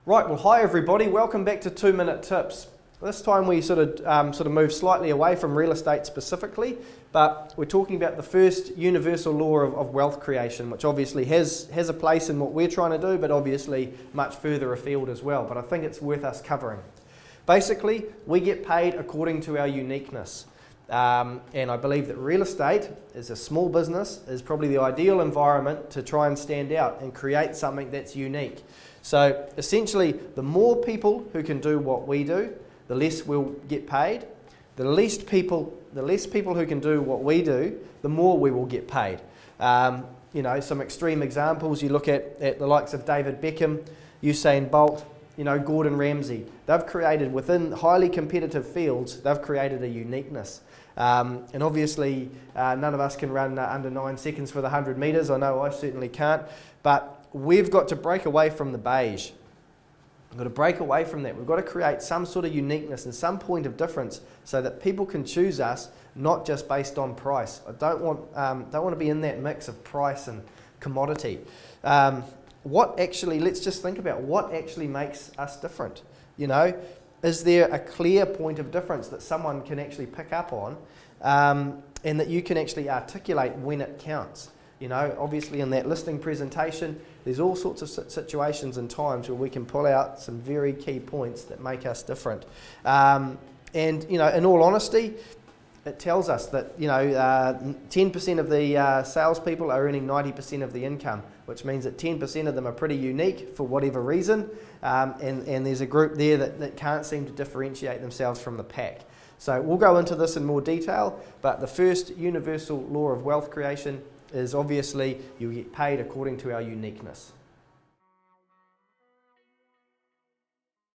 Right, well, hi everybody. Welcome back to 2-Minute Tips. This time we sort of move slightly away from real estate specifically, but we're talking about the first universal law of wealth creation, which obviously has a place in what we're trying to do, but obviously much further afield as well. But I think it's worth us covering. Basically, we get paid according to our uniqueness. And I believe that real estate, as a small business, is probably the ideal environment to try and stand out and create something that's unique. So essentially, the more people who can do what we do, the less we'll get paid. The less people who can do what we do, the more we will get paid. Some extreme examples, you look at the likes of David Beckham, Usain Bolt, Gordon Ramsay. They've created, within highly competitive fields, they've created a uniqueness. And obviously, none of us can run under 9 seconds for the 100 metres. I know I certainly can't. But we've got to break away from the beige. We've got to break away from that. We've got to create some sort of uniqueness and some point of difference so that people can choose us, not just based on price. I don't want to be in that mix of price and commodity. Let's just think about what actually makes us different. Is there a clear point of difference that someone can actually pick up on and that you can actually articulate when it counts? Obviously in that listing presentation, there's all sorts of situations and times where we can pull out some very key points that make us different. In all honesty, it tells us that 10% of the salespeople are earning 90% of the income, which means that 10% of them are pretty unique for whatever reason, and there's a group there that can't seem to differentiate themselves from the pack. So we'll go into this in more detail, but the first universal law of wealth creation is obviously you get paid according to our uniqueness.